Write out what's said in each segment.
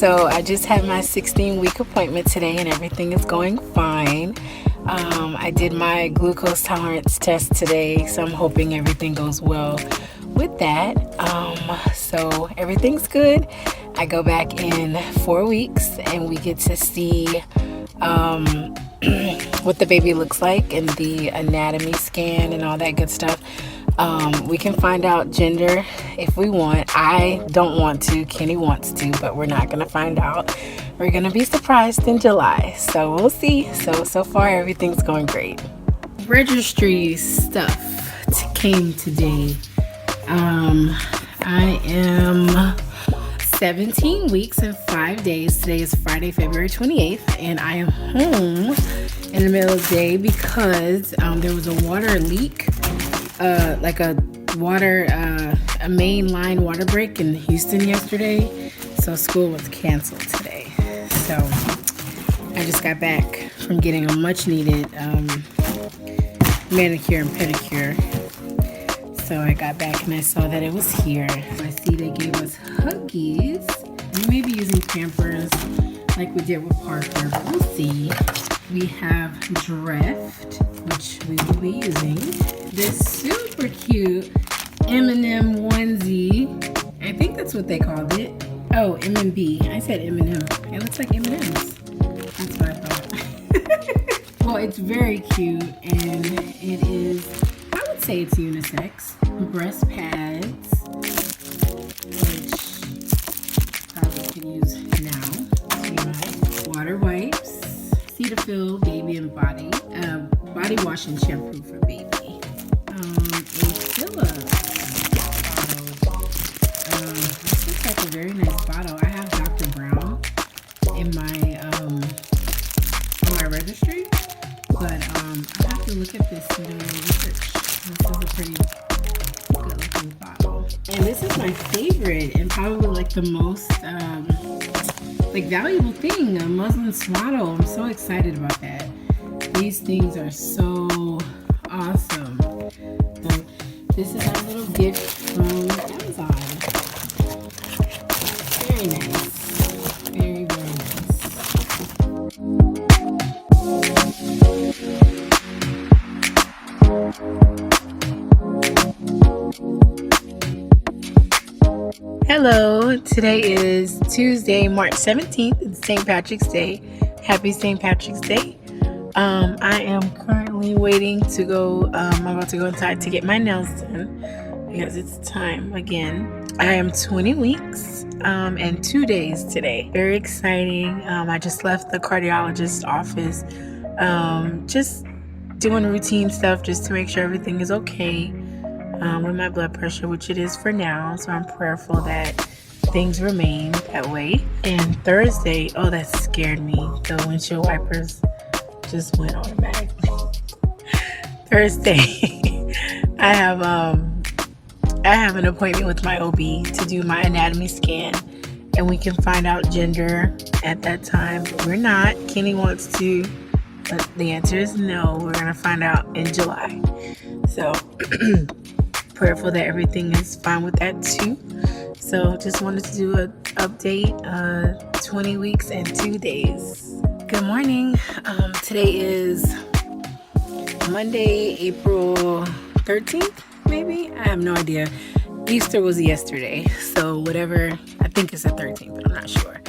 So I just had my 16-week appointment today and everything is going fine. I did my glucose tolerance test today, so I'm hoping everything goes well with that. So everything's good. I go back in 4 weeks and we get to see what the baby looks like and the anatomy scan and all that good stuff. We can find out gender if we want. I don't want to. Kenny wants to, but we're not going to find out. We're going to be surprised in July. So we'll see. So far everything's going great. Registry stuff came today. I am 17 weeks and 5 days. Today is Friday, February 28th, and I am home in the middle of the day because there was a water leak, like a main line water break in Houston yesterday. So school was canceled today. So I just got back from getting a much needed manicure and pedicure. So I got back and I saw that it was here. I see they gave us Huggies. We may be using Pampers like we did with Parker, but we'll see. We have Drift, which we will be using. This super cute M&M onesie. I think that's what they called it. Oh, M&B. I said M&M. It looks like M&Ms. That's what I thought. Well, it's very cute and it is, I would say it's unisex. Breast pads, which probably can use now. Water wipes, Cetaphil baby and body wash and shampoo for baby. A Kiva bottle. This looks like a very nice bottle. I have Dr. Brown in my registry, but I have to look at this and do research. This is a pretty good looking bottle. And this is my favorite and probably like the most like valuable thing, a muslin swaddle. I'm so excited about that. These things are so awesome. So this is our little gift from Amazon. Very nice. Very, very nice. Hello, today is Tuesday, March 17th. It's St. Patrick's Day. Happy St. Patrick's Day. I am currently waiting to go, I'm about to go inside to get my nails done because it's time again. I am 20 weeks and 2 days today. Very exciting. I just left the cardiologist's office, just doing routine stuff just to make sure everything is okay. With my blood pressure, which it is for now, so I'm prayerful that things remain that way. And Thursday, oh, that scared me. The windshield wipers just went automatically. Thursday, I have an appointment with my OB to do my anatomy scan, and we can find out gender at that time. But we're not. Kenny wants to, but the answer is no. We're gonna find out in July. So. Prayerful that everything is fine with that too. So just wanted to do an update, 20 weeks and 2 days. Good morning. Today is Monday, April 13th, maybe? I have no idea. Easter was yesterday, so whatever, I think it's the 13th, but I'm not sure.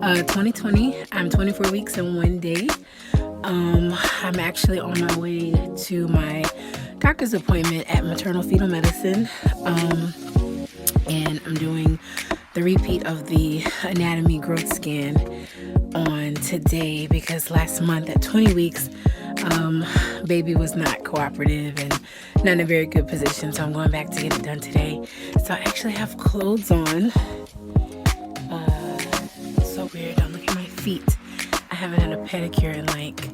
2020, I'm 24 weeks and 1 day. I'm actually on my way to my doctor's appointment at maternal fetal medicine, and I'm doing the repeat of the anatomy growth scan on today because last month at 20 weeks baby was not cooperative and not in a very good position, so I'm going back to get it done today. So I actually have clothes on. So weird. Don't look at my feet. I haven't had a pedicure in like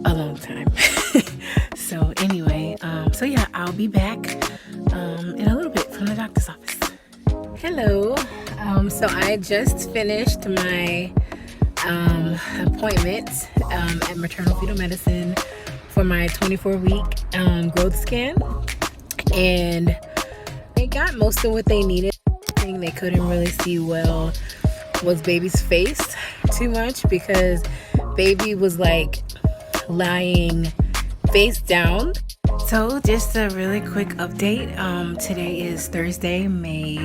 a long time. So anyway, so yeah, I'll be back in a little bit from the doctor's office. Hello. So I just finished my appointment at maternal fetal medicine for my 24-week growth scan, and they got most of what they needed. They couldn't really see well was baby's face too much because baby was like lying face down. So just a really quick update. Today is Thursday, May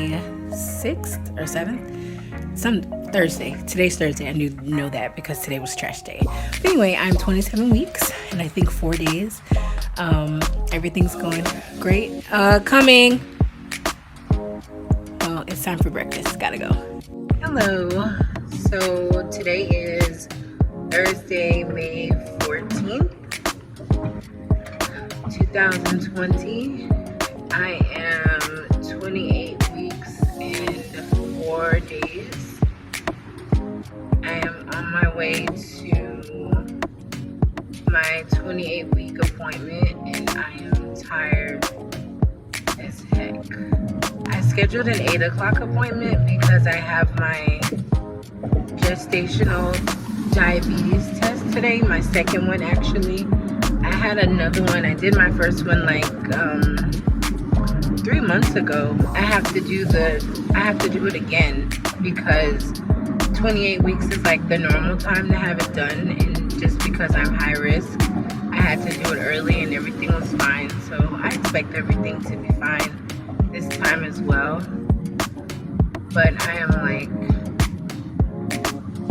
6th or 7th. Some Thursday. Today's Thursday. I know that because today was trash day. But anyway, I'm 27 weeks and I think 4 days. Everything's going great. Coming. Well, it's time for breakfast. Gotta go. Hello. So today is Thursday, May 14th, 2020. I am 28 weeks and 4 days. I am on my way to my 28-week appointment and I am tired as heck. I scheduled an 8 o'clock appointment because I have my gestational diabetes test today, my second one actually. I had another one. I did my first one like 3 months ago. I have to do it again because 28 weeks is like the normal time to have it done, and just because I'm high risk, I had to do it early and everything was fine. So I expect everything to be fine this time as well. But I am like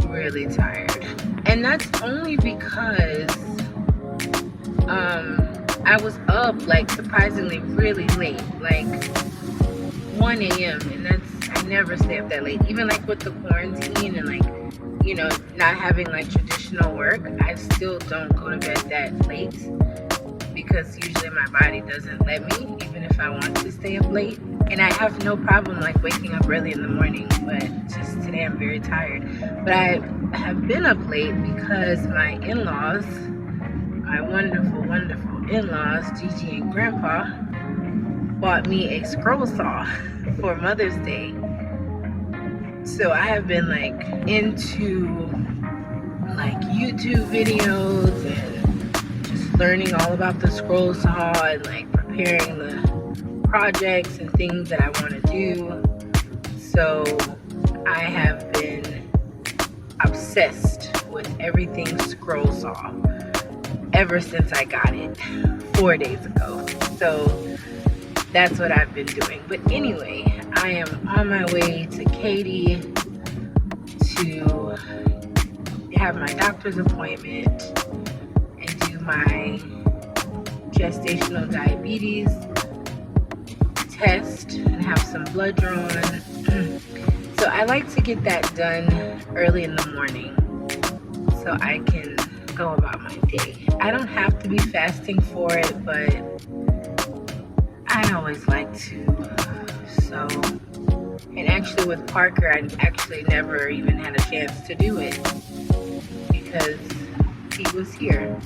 really tired. And that's only because I was up like surprisingly really late, like 1 a.m. and I never stay up that late. Even like with the quarantine and like, you know, not having like traditional work, I still don't go to bed that late because usually my body doesn't let me, even if I want to stay up late. And I have no problem like waking up early in the morning, but just today I'm very tired. But I have been up late because my in-laws, my wonderful, wonderful in-laws, Gigi and Grandpa, bought me a scroll saw for Mother's Day. So I have been like into like YouTube videos and just learning all about the scroll saw and like preparing the projects and things that I want to do. So I have been obsessed with everything scroll saw ever since I got it 4 days ago. So that's what I've been doing. But anyway, I am on my way to Katy to have my doctor's appointment and do my gestational diabetes test and have some blood drawn. So I like to get that done early in the morning so I can go about my day. I don't have to be fasting for it, but I always like to. So, and actually with Parker, I actually never even had a chance to do it because he was here.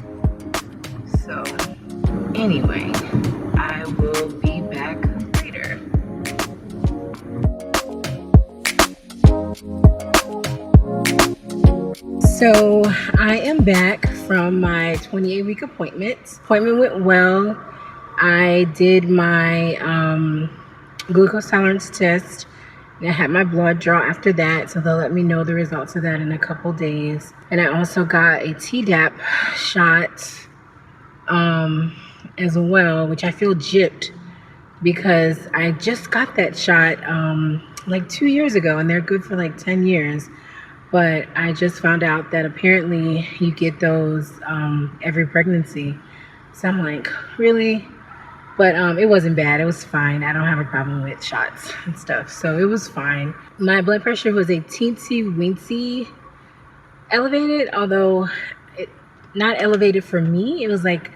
So anyway, I will be back later. So I am back from my 28-week appointment. Appointment went well. I did my glucose tolerance test. And I had my blood draw after that, so they'll let me know the results of that in a couple days. And I also got a Tdap shot as well, which I feel gypped because I just got that shot like 2 years ago, and they're good for like 10 years. But I just found out that apparently you get those every pregnancy. So I'm like, really? But it wasn't bad. It was fine. I don't have a problem with shots and stuff. So it was fine. My blood pressure was a teensy-weensy elevated, although it not elevated for me. It was like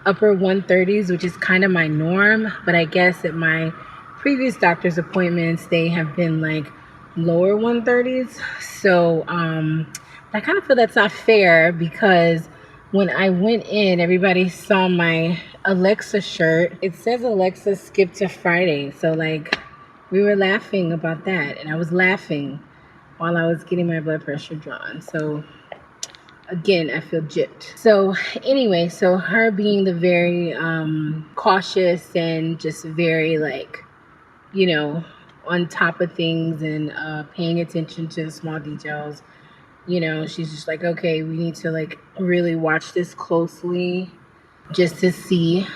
upper 130s, which is kind of my norm. But I guess at my previous doctor's appointments, they have been like lower 130s. So I kind of feel that's not fair because when I went in, everybody saw my Alexa shirt. It says Alexa skipped to Friday. So like we were laughing about that, and I was laughing while I was getting my blood pressure drawn. So again, I feel gypped. So anyway, so her being the very cautious and just very like, you know, on top of things and paying attention to the small details. She's just like, okay, we need to like really watch this closely just to see,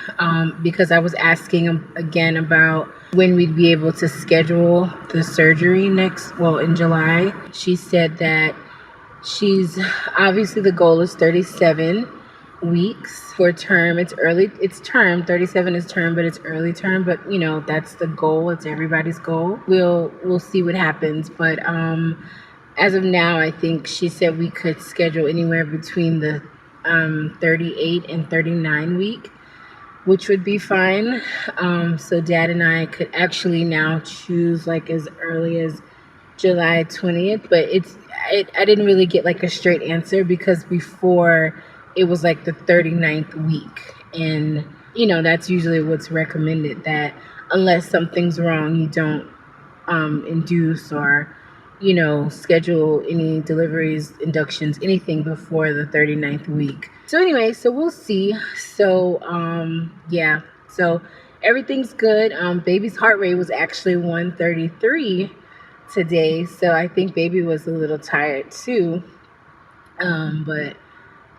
because I was asking him again about when we'd be able to schedule the surgery in July. She said that she's obviously the goal is 37 weeks for term. It's term. 37 is term, but it's early term. But that's the goal. It's everybody's goal. We'll see what happens. But as of now, I think she said we could schedule anywhere between the 38 and 39 week, which would be fine. So Dad and I could actually now choose like as early as July 20th, but I didn't really get like a straight answer because before it was like the 39th week. And, that's usually what's recommended, that unless something's wrong, you don't induce or, schedule any deliveries, inductions, anything before the 39th week. So anyway, so we'll see. So, yeah, so everything's good. Baby's heart rate was actually 133 today, so I think baby was a little tired too. But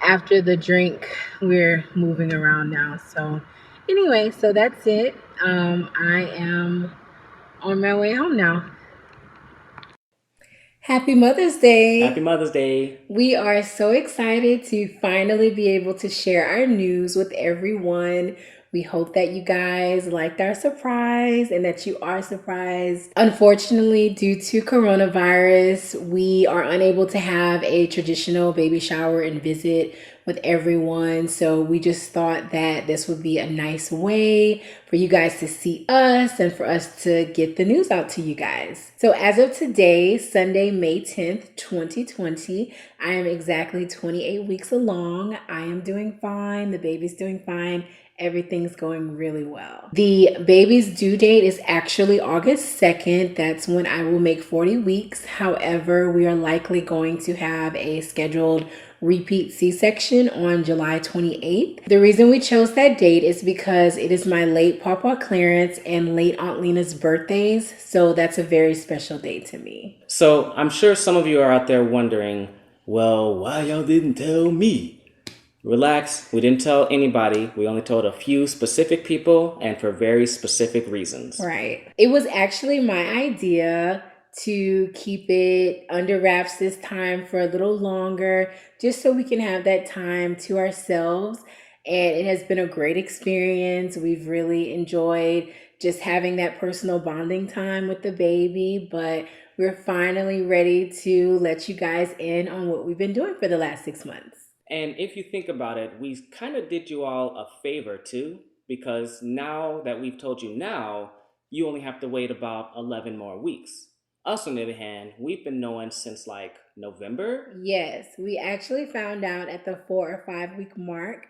after the drink, we're moving around now. So anyway, so that's it. I am on my way home now. Happy Mother's Day. Happy Mother's Day. We are so excited to finally be able to share our news with everyone. We hope that you guys liked our surprise and that you are surprised. Unfortunately, due to coronavirus, we are unable to have a traditional baby shower and visit with everyone. So we just thought that this would be a nice way for you guys to see us and for us to get the news out to you guys. So as of today, Sunday, May 10th, 2020, I am exactly 28 weeks along. I am doing fine. The baby's doing fine. Everything's going really well. The baby's due date is actually August 2nd. That's when I will make 40 weeks. However, we are likely going to have a scheduled repeat C-section on July 28th. The reason we chose that date is because it is my late Pawpaw Clarence and late Aunt Lena's birthdays. So that's a very special day to me. So I'm sure some of you are out there wondering, well, why y'all didn't tell me? Relax, we didn't tell anybody. We only told a few specific people and for very specific reasons. Right. It was actually my idea to keep it under wraps this time for a little longer, just so we can have that time to ourselves. And it has been a great experience. We've really enjoyed just having that personal bonding time with the baby, but we're finally ready to let you guys in on what we've been doing for the last 6 months. And if you think about it, we kind of did you all a favor too, because now that we've told you now, you only have to wait about 11 more weeks. Us, on the other hand, we've been knowing since like November. Yes, we actually found out at the 4 or 5 week mark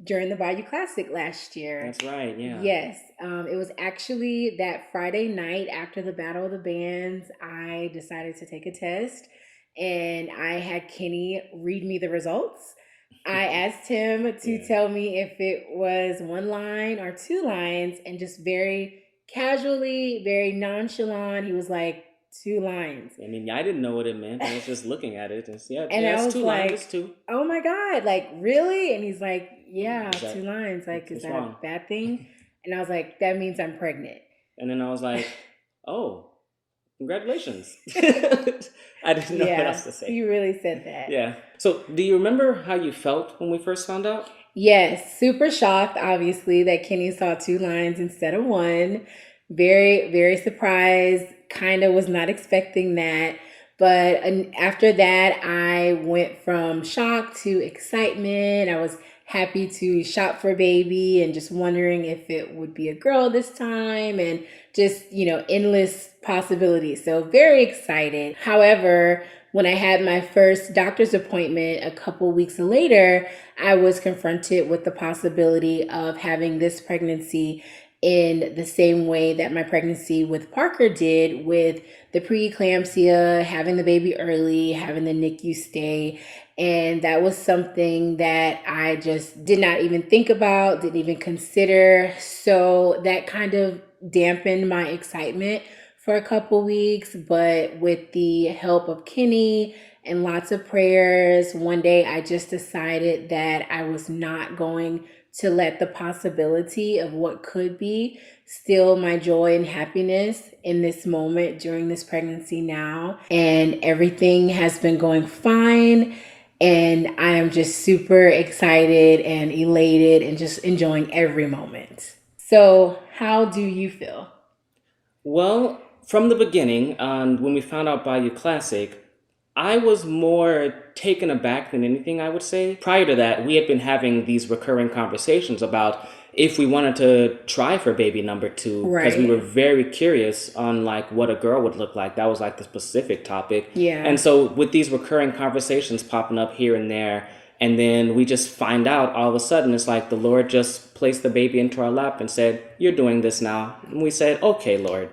during the Bayou Classic last year. That's right, yeah. Yes, it was actually that Friday night after the Battle of the Bands. I decided to take a test and I had Kenny read me the results. I asked him to tell me if it was one line or two lines, and just very casually, very nonchalant, he was like, 2 lines. I mean, I didn't know what it meant. I was just looking at it and yeah, And I it's was 2 like, lines, it's 2. oh my God, like, really? And he's like, yeah, Is that- 2 lines. Like, is what's that wrong? a bad thing? And I was like, that means I'm pregnant. And then I was like, oh, congratulations. I didn't know what else to say. You really said that. Yeah. So do you remember how you felt when we first found out? Yes, super shocked, obviously, that Kenny saw 2 lines instead of 1. Very, very surprised. Kind of was not expecting that. But after that, I went from shock to excitement. I was happy to shop for baby and just wondering if it would be a girl this time, and just, endless possibilities. So very excited. However, when I had my first doctor's appointment a couple weeks later, I was confronted with the possibility of having this pregnancy in the same way that my pregnancy with Parker did, with the preeclampsia, having the baby early, having the NICU stay. And that was something that I just did not even think about, didn't even consider. So that kind of dampened my excitement for a couple weeks, but with the help of Kenny and lots of prayers, one day I just decided that I was not going to let the possibility of what could be steal my joy and happiness in this moment during this pregnancy now. And everything has been going fine. And I am just super excited and elated and just enjoying every moment. So, how do you feel? Well, from the beginning, when we found out Bayou Classic, I was more taken aback than anything, I would say. Prior to that, we had been having these recurring conversations about if we wanted to try for baby number two, because we were Right. very curious on like what a girl would look like. That was like the specific topic. Yeah. And so with these recurring conversations popping up here and there, and then we just find out all of a sudden it's like the Lord just placed the baby into our lap and said, "You're doing this now." And we said, "Okay, Lord."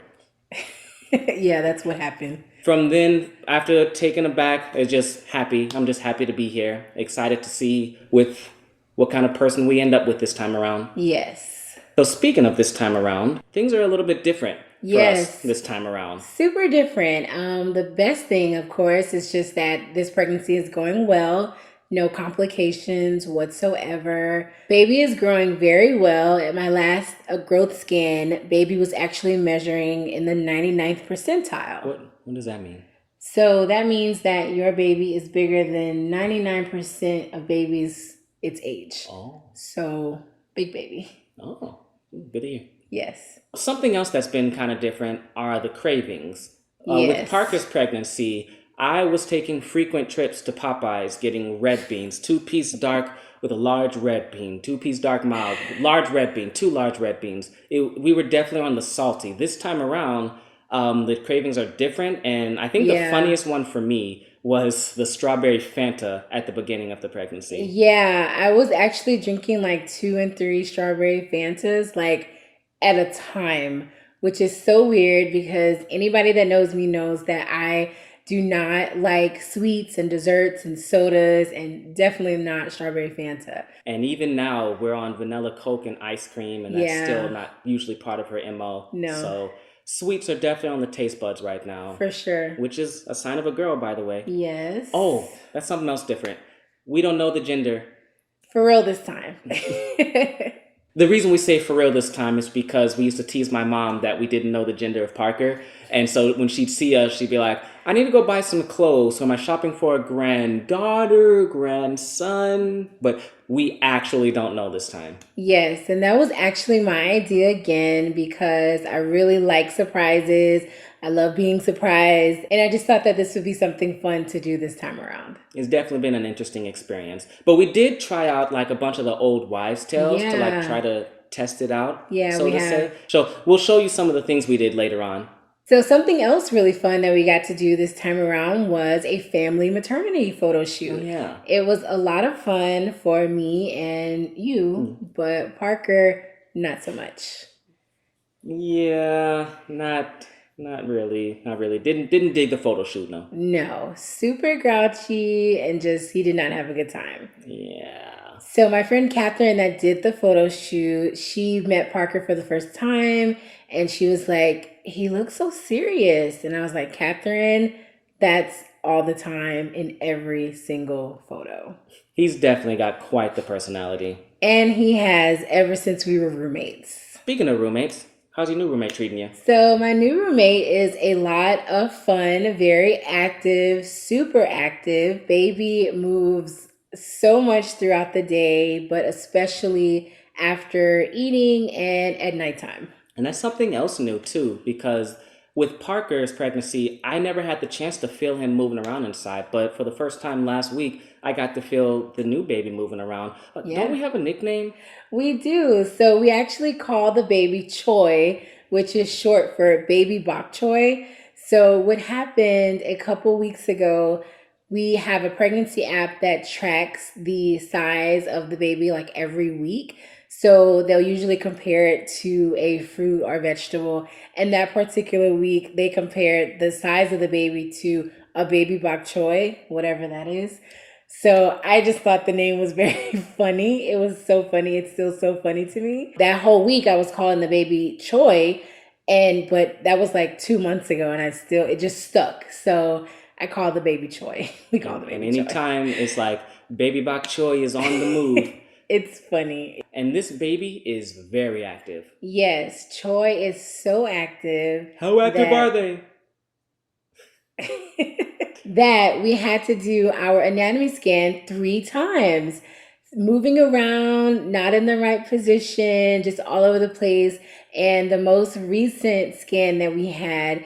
Yeah, that's what happened. From then, after taken aback, it's just happy. I'm just happy to be here. Excited to see with what kind of person we end up with this time around. Yes. So speaking of this time around, things are a little bit different for us Yes. this time around. Super different. The best thing, of course, is just that this pregnancy is going well. No complications whatsoever. Baby is growing very well. At my last growth scan, baby was actually measuring in the 99th percentile. What does that mean? So that means that your baby is bigger than 99% of babies its age. Oh, So, big baby. oh, good to hear. Yes. Something else that's been kind of different are the cravings. With Yes. Parker's pregnancy, I was taking frequent trips to Popeyes getting red beans, 2-piece dark with a large red bean, 2-piece dark mild, large red bean, 2 large red beans. We were definitely on the salty. This time around, the cravings are different, and I think the Yeah. funniest one for me was the strawberry Fanta at the beginning of the pregnancy. Yeah, I was actually drinking like 2 and 3 strawberry Fantas like at a time, which is so weird because anybody that knows me knows that I do not like sweets and desserts and sodas and definitely not strawberry Fanta. And even now, we're on vanilla Coke and ice cream, and that's still Yeah, not usually part of her MO. no, So sweets are definitely on the taste buds right now, for sure. which is a sign of a girl, by the way. Yes. Oh, that's something else different. We don't know the gender. For real this time. The reason we say for real this time is because we used to tease my mom that we didn't know the gender of Parker. And so when she'd see us, she'd be like, "I need to go buy some clothes. So am I shopping for a granddaughter, grandson?" But we actually don't know this time. Yes, and that was actually my idea again because I really like surprises. I love being surprised, and I just thought that this would be something fun to do this time around. It's definitely been an interesting experience. But we did try out like a bunch of the old wives' tales to like try Yeah, to test it out, yeah, so we to say. have. So we'll show you some of the things we did later on. So something else really fun that we got to do this time around was a family maternity photo Oh, shoot. yeah. It was a lot of fun for me and you, but Parker, not so much. Yeah, not really. Not really. Didn't dig the photo shoot, no. No, super grouchy and just he did not have a good time. Yeah. So my friend Catherine that did the photo shoot, she met Parker for the first time and she was like, he looks so serious. And I was like, Catherine, that's all the time in every single photo. He's definitely got quite the personality. And he has ever since we were roommates. Speaking of roommates, how's your new roommate treating you? So my new roommate is a lot of fun, very active, super active. Baby moves so much throughout the day, but especially after eating and at nighttime. And that's something else new too, because with Parker's pregnancy, I never had the chance to feel him moving around inside. But for the first time last week, I got to feel the new baby moving around. Don't Yeah, we have a nickname? we do. So we actually call the baby Choi, which is short for baby bok choy. So what happened a couple weeks ago, we have a pregnancy app that tracks the size of the baby like every week. So they'll usually compare it to a fruit or vegetable. And that particular week, they compared the size of the baby to a baby bok choy, whatever that is. So I just thought the name was very funny. It was so funny. It's still so funny to me. That whole week I was calling the baby Choi But that was like 2 months ago, and it just stuck. So I call the baby Choi. We call the baby And Choi. anytime it's like baby bok choy is on the move. It's funny. And this baby is very active. Yes, Choi is so active. How active are they? That we had to do our anatomy scan 3 times. Moving around, not in the right position, just all over the place. And the most recent scan that we had,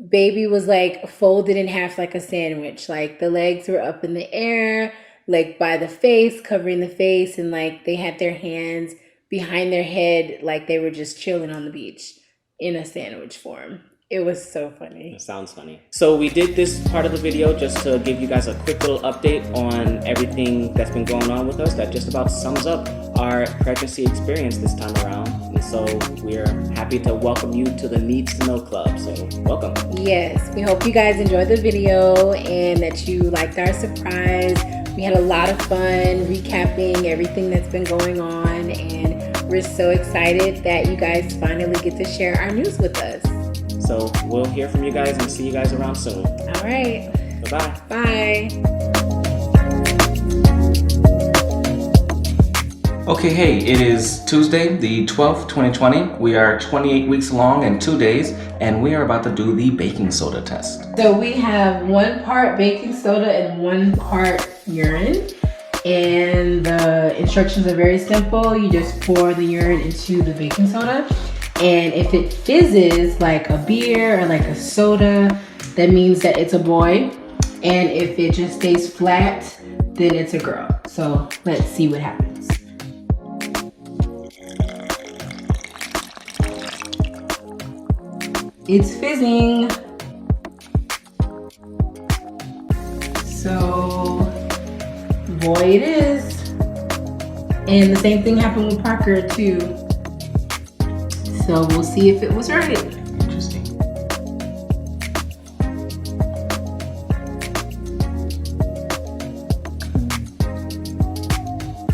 baby was like folded in half like a sandwich. Like the legs were up in the air, like by the face, covering the face, and like they had their hands behind their head like they were just chilling on the beach in a sandwich form. It was so funny. It sounds funny. So we did this part of the video just to give you guys a quick little update on everything that's been going on with us. That just about sums up our pregnancy experience this time around. And so we're happy to welcome you to the Needs to Know Club. So welcome. Yes, we hope you guys enjoyed the video and that you liked our surprise. We had a lot of fun recapping everything that's been going on, and we're so excited that you guys finally get to share our news with us. So we'll hear from you guys and see you guys around soon. All right. Bye-bye. Bye. Okay, hey, it is Tuesday, the 12th, 2020. We are 28 weeks along and 2 days, and we are about to do the baking soda test. So we have 1 part baking soda and 1 part urine. And the instructions are very simple. You just pour the urine into the baking soda. And if it fizzes like a beer or like a soda, that means that it's a boy. And if it just stays flat, then it's a girl. So let's see what happens. It's fizzing. So, boy it is. And the same thing happened with Parker too. So we'll see if it was right. Interesting.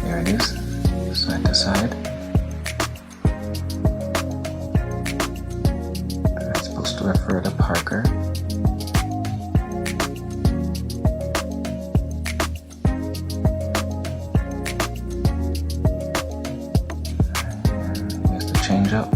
There it is, side to side. That's supposed to refer to Parker. And here's the change up.